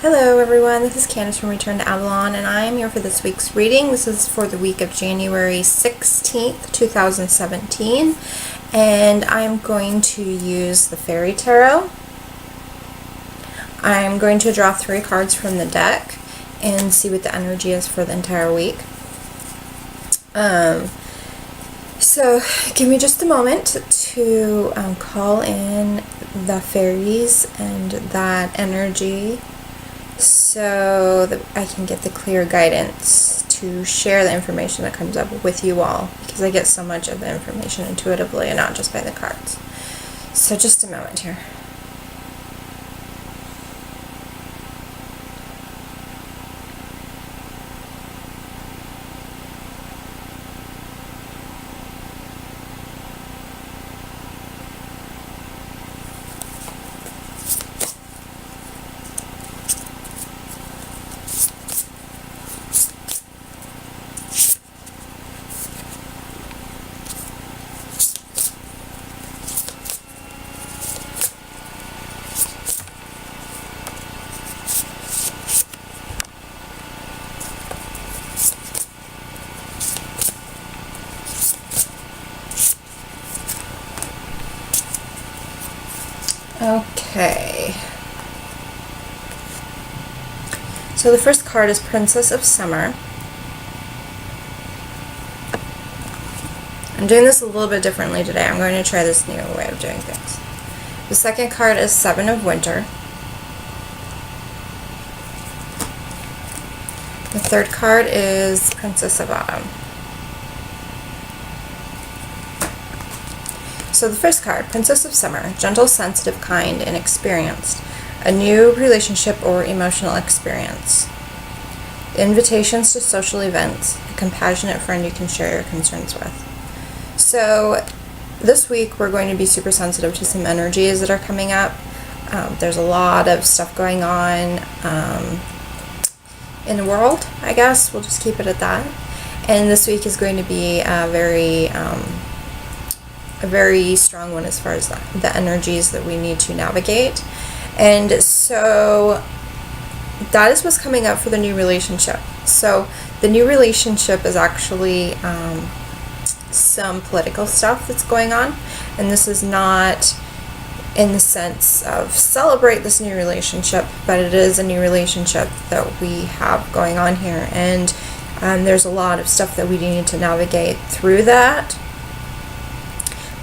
Hello everyone, this is Candace from Return to Avalon, and I am here for this week's reading. This is for the week of January 16th, 2017, and I'm going to use the Fairy Tarot. I'm going to draw 3 cards from the deck and see what the energy is for the entire week. So give me just a moment to call in the fairies and that energy so that I can get the clear guidance to share the information that comes up with you all, because I get so much of the information intuitively and not just by the cards. So just a moment here. Okay, so the first card is Princess of Summer. I'm doing this a little bit differently today. I'm going to try this new way of doing things. The second card is Seven of Winter. The third card is Princess of Autumn. So the first card, Princess of Summer, gentle, sensitive, kind, and experienced. A new relationship or emotional experience. Invitations to social events. A compassionate friend you can share your concerns with. So this week we're going to be super sensitive to some energies that are coming up. There's a lot of stuff going on in the world, I guess. We'll just keep it at that. And this week is going to be a very strong one as far as the energies that we need to navigate. And so that is what's coming up for the new relationship. So the new relationship is actually some political stuff that's going on, and this is not in the sense of celebrate this new relationship, but it is a new relationship that we have going on here, and there's a lot of stuff that we need to navigate through that.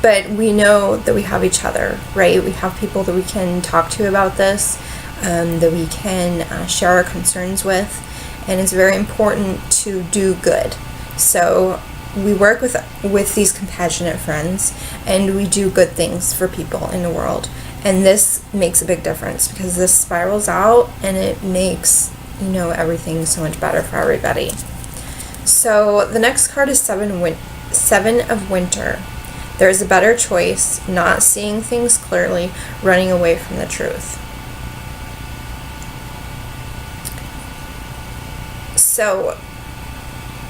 But we know that we have each other, right? We have people that we can talk to about this, that we can share our concerns with, and it's very important to do good. So we work with these compassionate friends, and we do good things for people in the world. And this makes a big difference, because this spirals out, and it makes, everything so much better for everybody. So the next card is Seven of Winter. There is a better choice, not seeing things clearly, running away from the truth. So,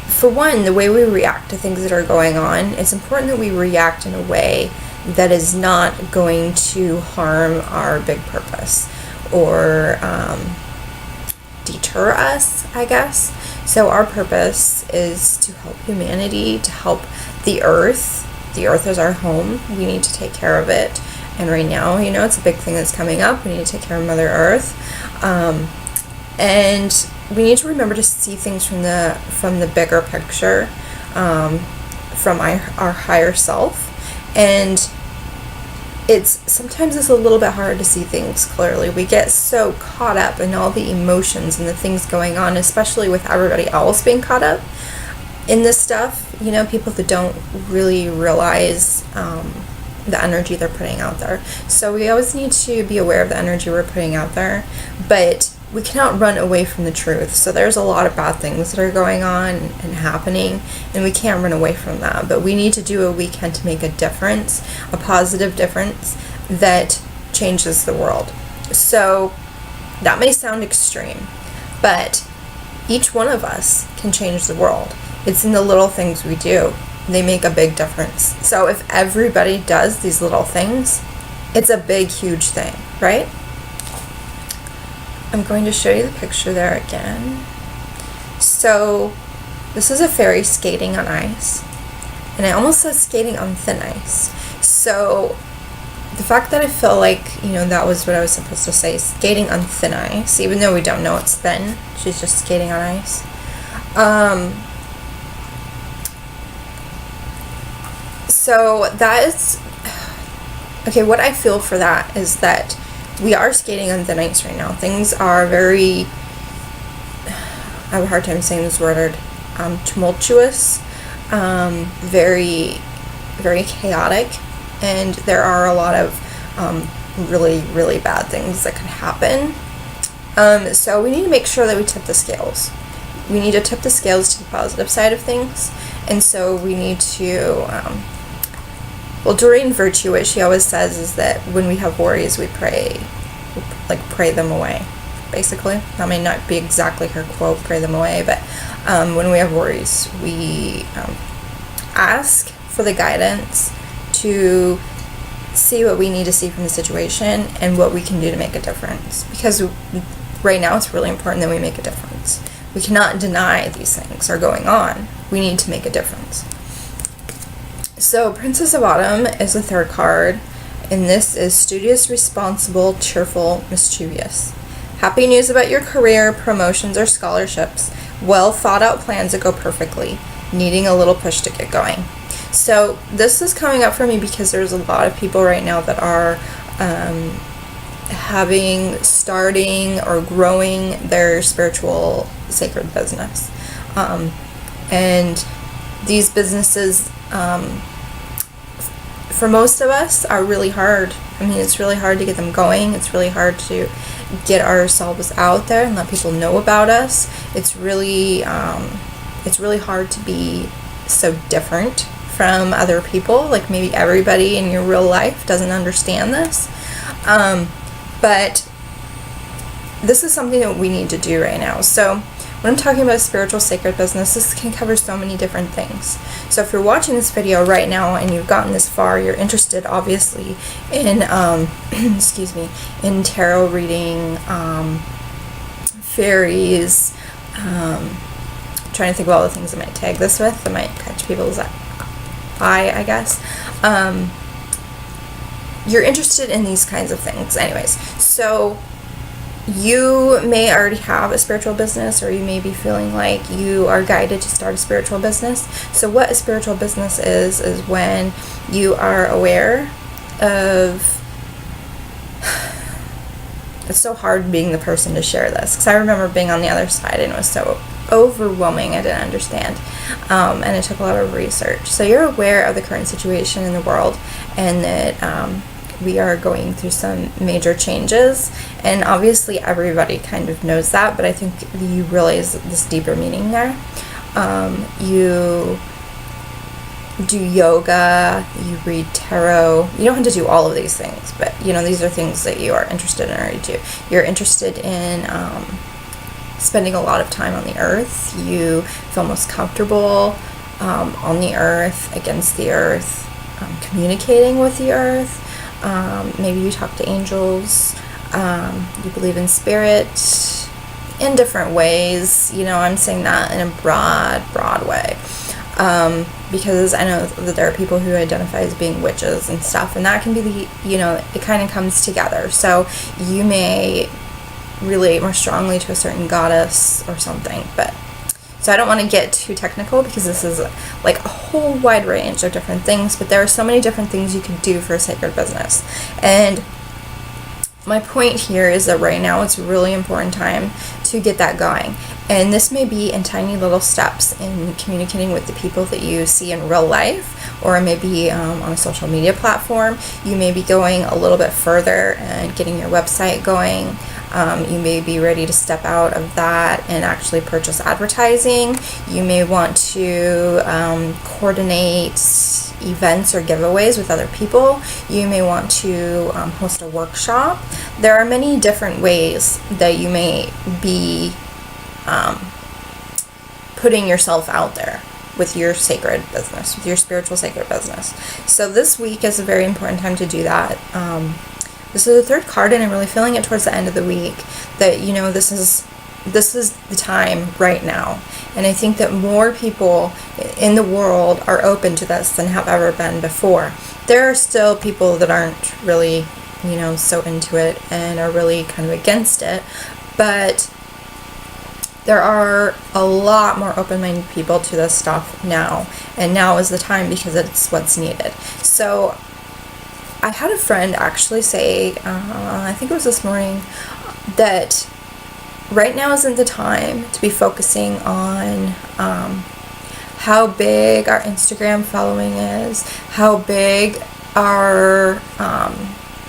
for one, the way we react to things that are going on, it's important that we react in a way that is not going to harm our big purpose or deter us, I guess. So our purpose is to help humanity, to help the earth. The earth is our home. We need to take care of it. And right now, it's a big thing that's coming up. We need to take care of Mother Earth. And we need to remember to see things from the bigger picture, from our higher self. And sometimes it's a little bit hard to see things clearly. We get so caught up in all the emotions and the things going on, especially with everybody else being caught up in this stuff, people that don't really realize the energy they're putting out there. So we always need to be aware of the energy we're putting out there, but we cannot run away from the truth. So there's a lot of bad things that are going on and happening, and we can't run away from that. But we need to do what we can to make a difference, a positive difference that changes the world. So that may sound extreme, but each one of us can change the world. It's in the little things we do. They make a big difference. So if everybody does these little things, it's a big, huge thing, right? I'm going to show you the picture there again. So this is a fairy skating on ice, and it almost says skating on thin ice. So the fact that I feel like, that was what I was supposed to say, skating on thin ice, even though we don't know it's thin, she's just skating on ice. So that is, okay, what I feel for that is that we are skating on thin ice right now. Things are very, I have a hard time saying this word, tumultuous, very, very chaotic, and there are a lot of really, really bad things that could happen. So we need to make sure that we tip the scales. We need to tip the scales to the positive side of things, and so we need to, Doreen Virtue, what she always says is that when we have worries, we pray them away, basically. That may not be exactly her quote, pray them away, but when we have worries, we ask for the guidance to see what we need to see from the situation and what we can do to make a difference. Because right now it's really important that we make a difference. We cannot deny these things are going on. We need to make a difference. So Princess of Autumn is the third card, and this is studious, responsible, cheerful, mischievous. Happy news about your career, promotions, or scholarships. Well thought out plans that go perfectly. Needing a little push to get going. So this is coming up for me because there's a lot of people right now that are starting or growing their spiritual sacred business. And these businesses, for most of us, are really hard. I mean, it's really hard to get them going. It's really hard to get ourselves out there and let people know about us. It's really hard to be so different from other people. Like, maybe everybody in your real life doesn't understand this. But this is something that we need to do right now. So when I'm talking about spiritual sacred business, this can cover so many different things. So if you're watching this video right now and you've gotten this far, you're interested obviously in in tarot reading, fairies, trying to think of all the things I might tag this with that might catch people's eye, I guess. You're interested in these kinds of things. Anyways, so you may already have a spiritual business, or you may be feeling like you are guided to start a spiritual business. So what a spiritual business is when you are aware of, it's so hard being the person to share this, because I remember being on the other side and it was so overwhelming. I didn't understand, and it took a lot of research. So you're aware of the current situation in the world, and that we are going through some major changes, and obviously everybody kind of knows that, but I think you realize this deeper meaning there. You do yoga, you read tarot. You don't have to do all of these things, but these are things that you are interested in already too. You're interested in spending a lot of time on the earth. You feel most comfortable on the earth, against the earth, communicating with the earth. Maybe you talk to angels. You believe in spirit in different ways. I'm saying that in a broad way. Because I know that there are people who identify as being witches and stuff, and that can be it kind of comes together. So you may relate more strongly to a certain goddess or something, so I don't want to get too technical, because this is like a whole wide range of different things, but there are so many different things you can do for a sacred business. And my point here is that right now it's a really important time to get that going. And this may be in tiny little steps in communicating with the people that you see in real life, or maybe on a social media platform. You may be going a little bit further and getting your website going. You may be ready to step out of that and actually purchase advertising. You may want to coordinate events or giveaways with other people. You may want to host a workshop. There are many different ways that you may be putting yourself out there with your sacred business, with your spiritual sacred business. So this week is a very important time to do that. This is the third card, and I'm really feeling it towards the end of the week that, you know, this is the time right now. And I think that more people in the world are open to this than have ever been before. There are still people that aren't really, you know, so into it and are really kind of against it, but there are a lot more open-minded people to this stuff now, and now is the time because it's what's needed. So I had a friend actually say, I think it was this morning, that right now isn't the time to be focusing on how big our Instagram following is, how big our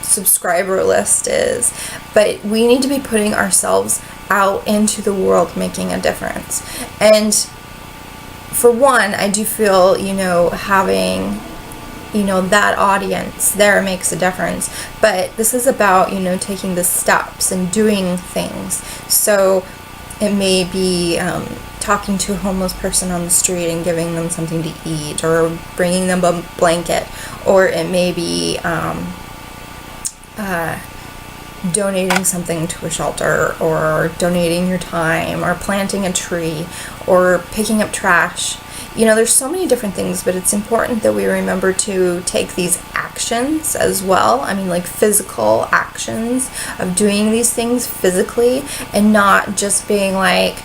subscriber list is, but we need to be putting ourselves out into the world, making a difference. And for one, I do feel, you know, having, you know, that audience there makes a difference, but this is about, you know, taking the steps and doing things. So it may be talking to a homeless person on the street and giving them something to eat, or bringing them a blanket, or it may be donating something to a shelter, or donating your time, or planting a tree, or picking up trash. You know, there's so many different things, but it's important that we remember to take these actions as well. I mean, like physical actions of doing these things physically, and not just being like,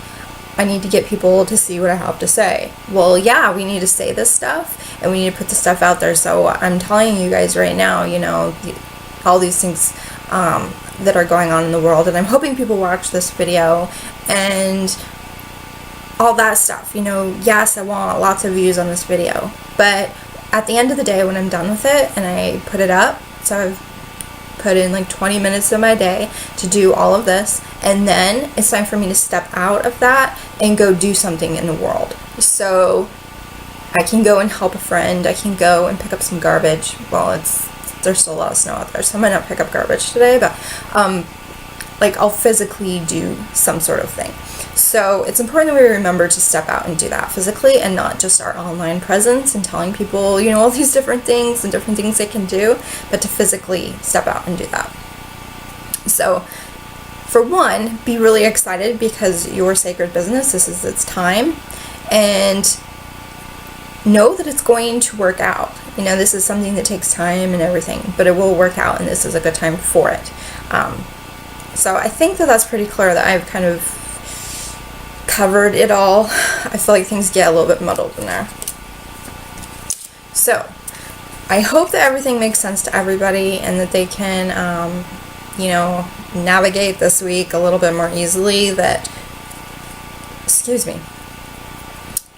I need to get people to see what I have to say. Well, yeah, we need to say this stuff, and we need to put the stuff out there. So I'm telling you guys right now, you know, all these things that are going on in the world, and I'm hoping people watch this video and all that stuff. You know, yes, I want lots of views on this video, but at the end of the day, when I'm done with it and I put it up, so I've put in like 20 minutes of my day to do all of this, and then it's time for me to step out of that and go do something in the world. So I can go and help a friend, I can go and pick up some garbage. Well, there's still a lot of snow out there, so I might not pick up garbage today, but like I'll physically do some sort of thing. So it's important that we remember to step out and do that physically, and not just our online presence and telling people, you know, all these different things and different things they can do, but to physically step out and do that. So for one, be really excited because your sacred business, this is its time, and know that it's going to work out. You know, this is something that takes time and everything, but it will work out, and this is a good time for it. So I think that that's pretty clear, that I've kind of covered it all. I feel like things get a little bit muddled in there. So I hope that everything makes sense to everybody, and that they can, you know, navigate this week a little bit more easily, that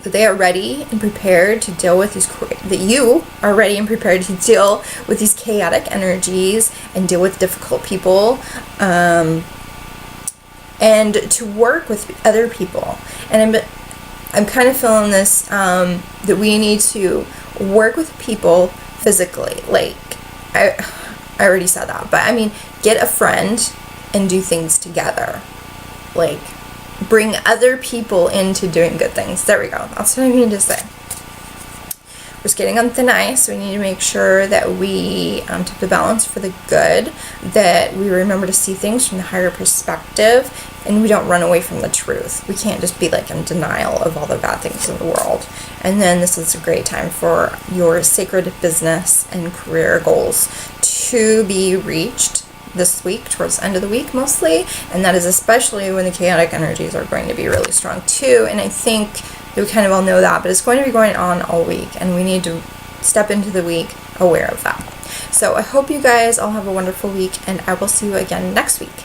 they are ready and prepared to deal with these, that you are ready and prepared to deal with these chaotic energies and deal with difficult people, and to work with other people. And I'm kind of feeling this, that we need to work with people physically. Like, I already said that, but I mean, get a friend and do things together. Like, bring other people into doing good things. There we go. That's what I mean to say. We're skating on thin ice, so we need to make sure that we tip the balance for the good, that we remember to see things from the higher perspective, and we don't run away from the truth. We can't just be like in denial of all the bad things in the world. And then this is a great time for your sacred business and career goals to be reached this week, towards the end of the week mostly, and that is especially when the chaotic energies are going to be really strong too. And I think we kind of all know that, but it's going to be going on all week, and we need to step into the week aware of that. So I hope you guys all have a wonderful week, and I will see you again next week.